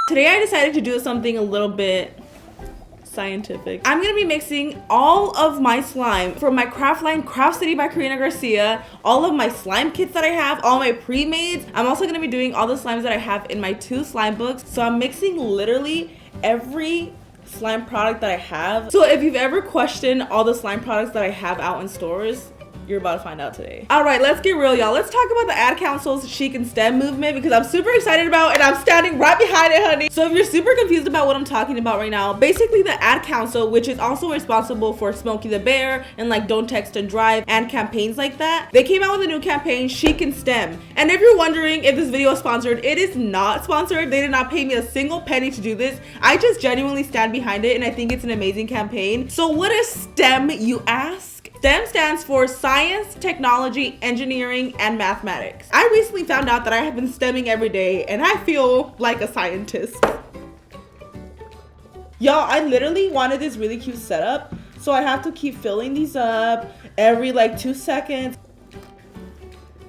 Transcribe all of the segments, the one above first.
Today I decided to do something a little bit scientific. I'm gonna be mixing all of my slime from my craft line, Craft City by Karina Garcia, all of my slime kits that I have, all my pre-mades. I'm also gonna be doing all the slimes that I have in my 2 slime books. So I'm mixing literally every slime product that I have. So if you've ever questioned all the slime products that I have out in stores, you're about to find out today. All right, let's get real, y'all. Let's talk about the ad council's chic and STEM movement because I'm super excited about it and I'm standing right behind it, honey. So if you're super confused about what I'm talking about right now, basically the ad council, which is also responsible for Smokey the Bear and like Don't Text and Drive and campaigns like that, they came out with a new campaign, Chic and STEM. And if you're wondering if this video is sponsored, it is not sponsored. They did not pay me a single penny to do this. I just genuinely stand behind it and I think it's an amazing campaign. So what is STEM, you ask? STEM stands for Science, Technology, Engineering, and Mathematics. I recently found out that I have been STEMing every day and I feel like a scientist. Y'all, I literally wanted this really cute setup, so I have to keep filling these up every like 2 seconds.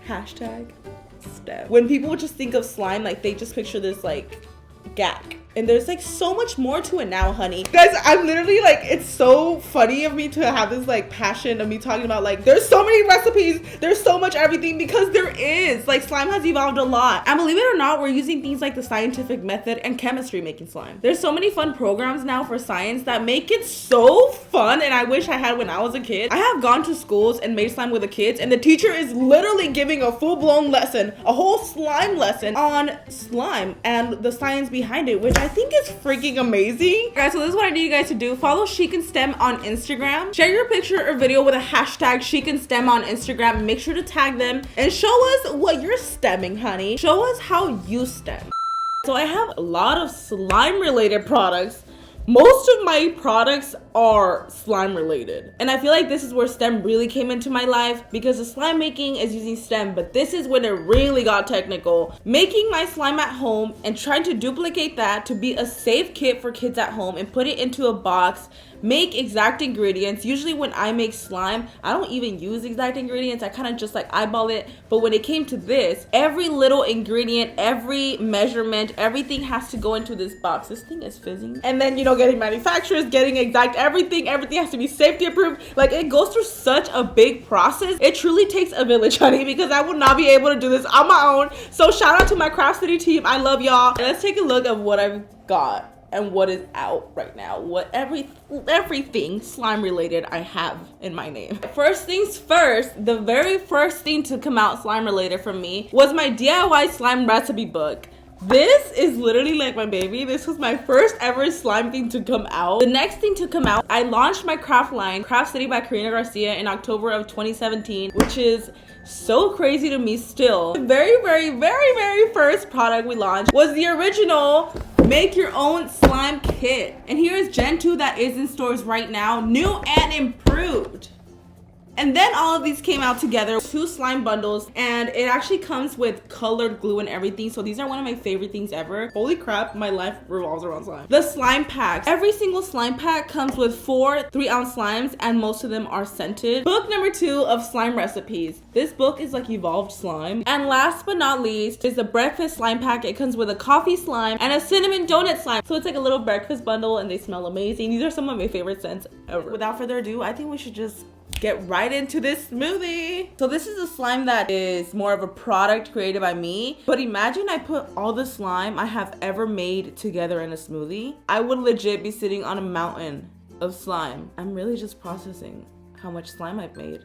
Hashtag STEM. When people would just think of slime, like they just picture this like gack. And there's like so much more to it now, honey. Guys, I'm literally like, it's so funny of me to have this like passion of me talking about like, there's so many recipes, there's so much everything, because there is. Like slime has evolved a lot. And believe it or not, we're using things like the scientific method and chemistry making slime. There's so many fun programs now for science that make it so fun, and I wish I had when I was a kid. I have gone to schools and made slime with the kids, and the teacher is literally giving a full-blown lesson, a whole slime lesson on slime and the science behind it, which I think it's freaking amazing. Guys, so this is what I need you guys to do. Follow Chic and STEM on Instagram. Share your picture or video with a hashtag Chic and STEM on Instagram. Make sure to tag them and show us what you're stemming, honey. Show us how you stem. So I have a lot of slime related products. Most of my products are slime related. And I feel like this is where STEM really came into my life, because the slime making is using STEM, but this is when it really got technical. Making my slime at home and trying to duplicate that to be a safe kit for kids at home and put it into a box, make exact ingredients. Usually when I make slime, I don't even use exact ingredients. I kind of just like eyeball it. But when it came to this, every little ingredient, every measurement, everything has to go into this box. This thing is fizzing. And then, you know, getting manufacturers, getting exact everything has to be safety approved. Like, it goes through such a big process. It truly takes a village, honey, because I would not be able to do this on my own. So shout out to my Craft City team. I love y'all. Let's take a look at what I've got and what is out right now. What everything slime related I have in my name. First things first, the very first thing to come out slime related for me was my DIY slime recipe book. This is literally like my baby. This was my first ever slime thing to come out. The next thing to come out, I launched my craft line, Craft City by Karina Garcia, in October of 2017, which is so crazy to me still. The very first product we launched was the original make your own slime kit. And here is Gen 2 that is in stores right now, new and improved. And then all of these came out together, 2 slime bundles, and it actually comes with colored glue and everything. So these are one of my favorite things ever. Holy crap, my life revolves around slime. The slime packs. Every single slime pack comes with 4 3-ounce slimes, and most of them are scented. Book number 2 of slime recipes. This book is like evolved slime. And last but not least is the breakfast slime pack. It comes with a coffee slime and a cinnamon donut slime. So it's like a little breakfast bundle and they smell amazing. These are some of my favorite scents ever. Without further ado, I think we should just get right into this smoothie. So this is a slime that is more of a product created by me, but imagine I put all the slime I have ever made together in a smoothie. I would legit be sitting on a mountain of slime. I'm really just processing how much slime I've made.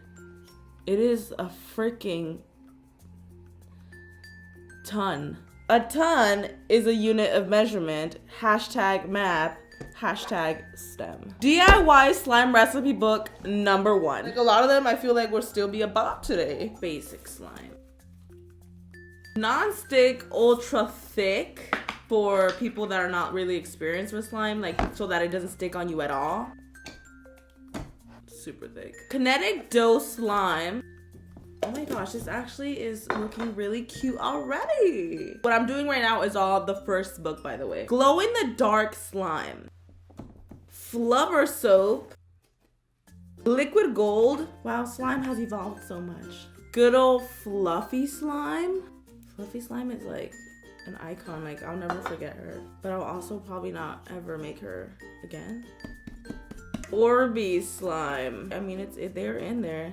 It is a freaking ton. A ton is a unit of measurement. Hashtag math. Hashtag STEM. DIY slime recipe book number 1. Like a lot of them I feel like will still be a bop today. Basic slime. Non-stick ultra thick for people that are not really experienced with slime, like so that it doesn't stick on you at all. Super thick. Kinetic dough slime. Oh my gosh, this actually is looking really cute already. What I'm doing right now is all the first book, by the way. Glow in the dark slime. Flubber soap. Liquid gold. Wow, slime has evolved so much. Good old Fluffy Slime. Fluffy Slime is like an icon. Like, I'll never forget her. But I'll also probably not ever make her again. Orbeez Slime. I mean, they're in there.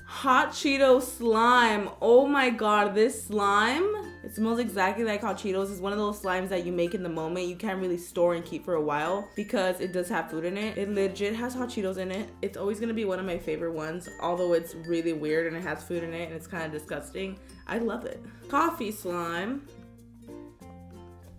Hot Cheeto Slime. Oh my god, this slime, it smells exactly like Hot Cheetos. It's one of those slimes that you make in the moment. You can't really store and keep for a while because it does have food in it. It legit has Hot Cheetos in it. It's always gonna be one of my favorite ones, although it's really weird and it has food in it and it's kind of disgusting. I love it. Coffee Slime.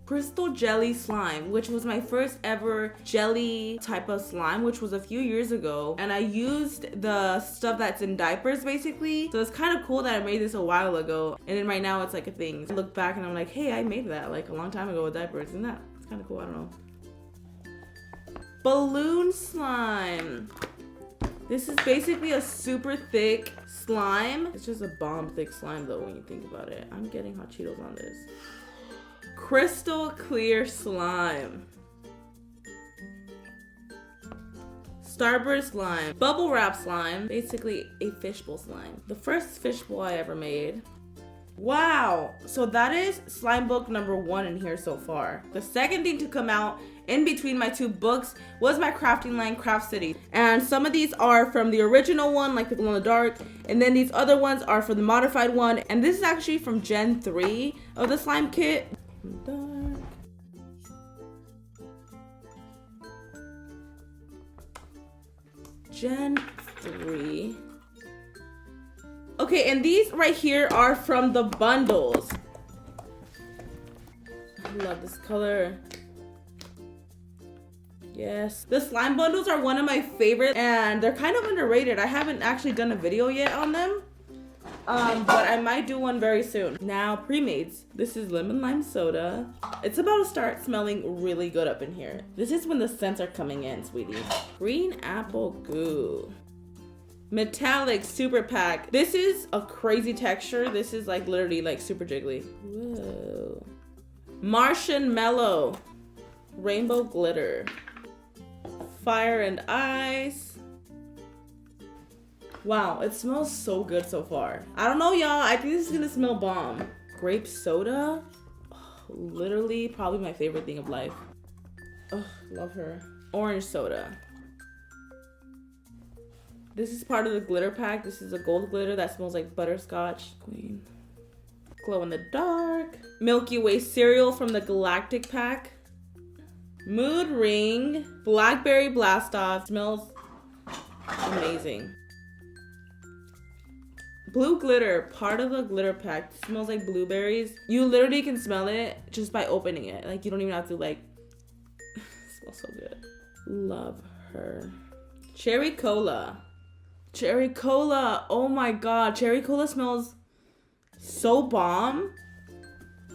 Crystal Jelly Slime, which was my first ever jelly type of slime, which was a few years ago. And I used the stuff that's in diapers basically. So it's kind of cool that I made this a while ago. And then right now it's like a thing. I look back and I'm like, hey, I made that like a long time ago with diapers. Isn't that? It's kind of cool, I don't know. Balloon Slime. This is basically a super thick slime. It's just a bomb thick slime though when you think about it. I'm getting Hot Cheetos on this. Crystal Clear Slime. Starburst Slime. Bubble Wrap Slime. Basically a fishbowl slime. The first fishbowl I ever made. Wow. So that is slime book number 1 in here so far. The second thing to come out in between my 2 books was my crafting line, Craft City. And some of these are from the original one, like the glow in the dark. And then these other ones are from the modified one. And this is actually from Gen 3 of the slime kit. Dark. Gen 3. Okay, and these right here are from the bundles. I love this color. Yes. The slime bundles are one of my favorite and they're kind of underrated. I haven't actually done a video yet on them. But I might do one very soon. Now, Premades. This is lemon lime soda. It's about to start smelling really good up in here. This is when the scents are coming in, sweetie. Green apple goo. Metallic super pack. This is a crazy texture. This is like literally like super jiggly. Whoa. Martian mellow. Rainbow glitter. Fire and ice. Wow, it smells so good so far. I don't know, y'all. I think this is gonna smell bomb. Grape soda. Oh, literally, probably my favorite thing of life. Oh, love her. Orange soda. This is part of the glitter pack. This is a gold glitter that smells like butterscotch. Queen. Glow in the dark. Milky Way cereal from the Galactic pack. Mood ring. Blackberry blast off. Smells amazing. Blue glitter, part of the glitter pack. It smells like blueberries. You literally can smell it just by opening it. Like, you don't even have to like, it smells so good. Love her. Cherry cola. Cherry cola, oh my god. Cherry cola smells so bomb.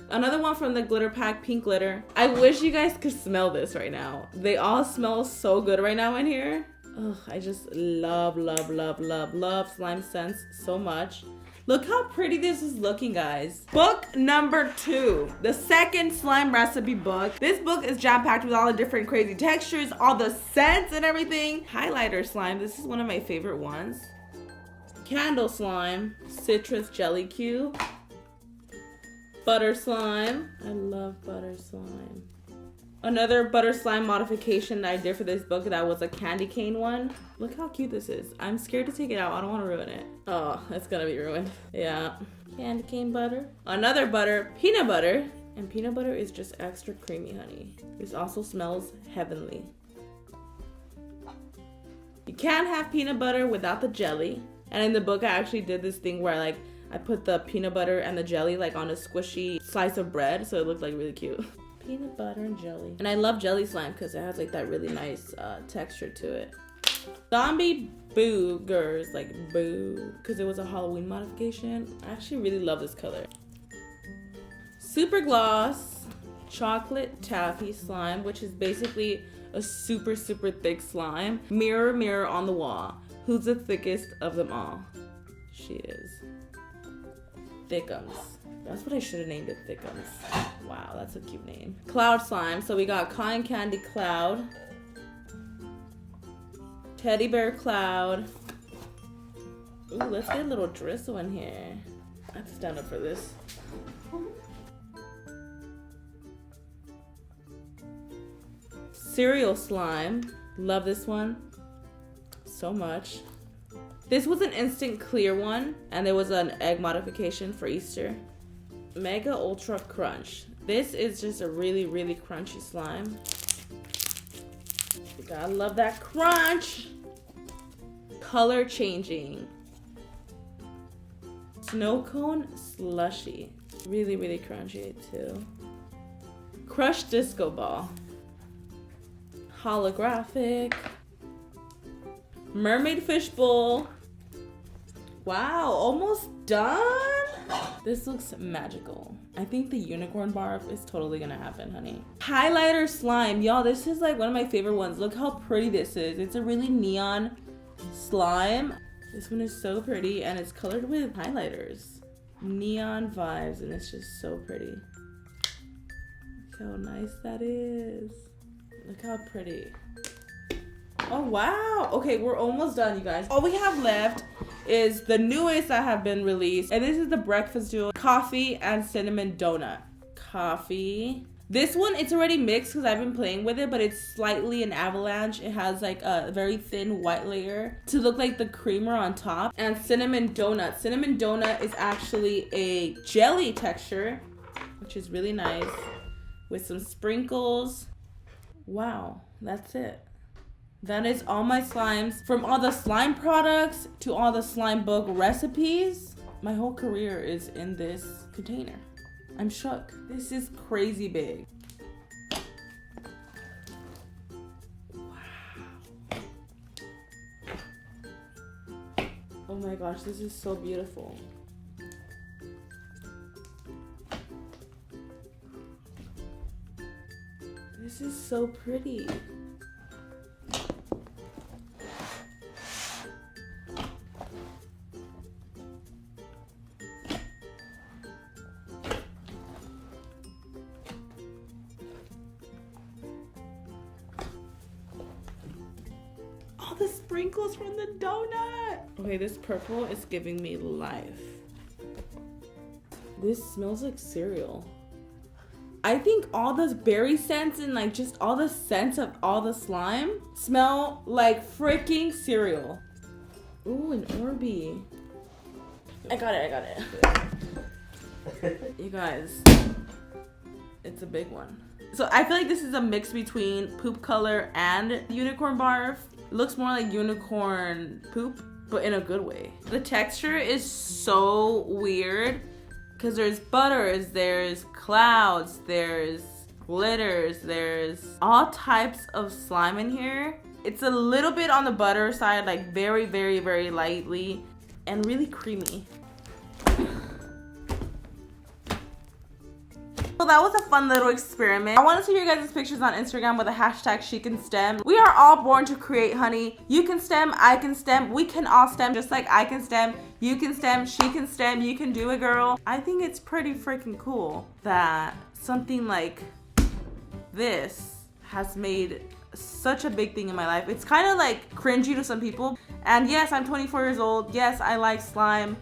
Another one from the glitter pack, pink glitter. I wish you guys could smell this right now. They all smell so good right now in here. Ugh, I just love, love, love, love, love slime scents so much. Look how pretty this is looking, guys. Book number 2, the second slime recipe book. This book is jam-packed with all the different crazy textures, all the scents and everything. Highlighter slime, this is one of my favorite ones. Candle slime, citrus jelly cube. Butter slime, I love butter slime. Another butter slime modification that I did for this book, that was a candy cane one. Look how cute this is. I'm scared to take it out. I don't want to ruin it. Oh, it's gonna be ruined. Yeah. Candy cane butter. Another butter, peanut butter. And peanut butter is just extra creamy, honey. This also smells heavenly. You can't have peanut butter without the jelly. And in the book, I actually did this thing where I put the peanut butter and the jelly like on a squishy slice of bread. So it looked like really cute. Peanut butter and jelly. And I love jelly slime because it has like that really nice texture to it. Zombie boogers, like boo, because it was a Halloween modification. I actually really love this color. Super gloss chocolate taffy slime, which is basically a super, super thick slime. Mirror, mirror on the wall. Who's the thickest of them all? She is. Thickums. That's what I should have named it, Thickums. Wow, that's a cute name. Cloud slime. So we got cotton candy cloud, teddy bear cloud, Ooh, let's get a little drizzle in here. I have to stand up for this. Cereal slime. Love this one so much. This was an instant clear one, and there was an egg modification for Easter. Mega Ultra Crunch. This is just a really, really crunchy slime. You gotta love that crunch. Color changing. Snow cone slushy. Really, really crunchy too. Crushed disco ball. Holographic. Mermaid fishbowl. Wow, almost done. This looks magical. I think the unicorn barf is totally gonna happen, honey. Highlighter slime. Y'all, this is like one of my favorite ones. Look how pretty this is. It's a really neon slime. This one is so pretty, and it's colored with highlighters. Neon vibes, and it's just so pretty. Look how nice that is. Look how pretty. Oh, wow. Okay, we're almost done, you guys. All we have left is the newest that have been released. And this is the breakfast duo coffee and cinnamon donut. Coffee. This one, it's already mixed because I've been playing with it, but it's slightly an avalanche. It has like a very thin white layer to look like the creamer on top. And cinnamon donut. Cinnamon donut is actually a jelly texture, which is really nice, with some sprinkles. Wow, that's it. That is all my slimes. From all the slime products to all the slime book recipes, my whole career is in this container. I'm shook. This is crazy big. Wow. Oh my gosh, this is so beautiful. This is so pretty. All the sprinkles from the donut. Okay, this purple is giving me life. This smells like cereal. I think all those berry scents and like just all the scents of all the slime smell like freaking cereal. Ooh, an Orbeez. I got it. You guys, it's a big one. So I feel like this is a mix between poop color and unicorn barf. It looks more like unicorn poop, but in a good way. The texture is so weird because there's butters, there's clouds, there's glitters, there's all types of slime in here. It's a little bit on the butter side, like very, very, very lightly, and really creamy. So that was a fun little experiment. I want to see your guys' pictures on Instagram with the hashtag #SheCanStem. We are all born to create, honey. You can stem, I can stem, we can all stem, just like I can stem, you can stem, she can stem, you can do it, girl. I think it's pretty freaking cool that something like this has made such a big thing in my life. It's kind of like cringy to some people. And yes, I'm 24 years old. Yes, I like slime.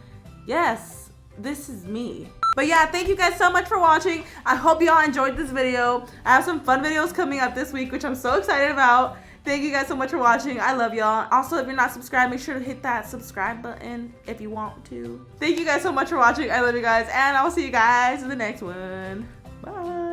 Yes, this is me. But yeah, thank you guys so much for watching. I hope y'all enjoyed this video. I have some fun videos coming up this week, which I'm so excited about. Thank you guys so much for watching. I love y'all. Also, if you're not subscribed, make sure to hit that subscribe button if you want to. Thank you guys so much for watching. I love you guys, and I'll see you guys in the next one. Bye.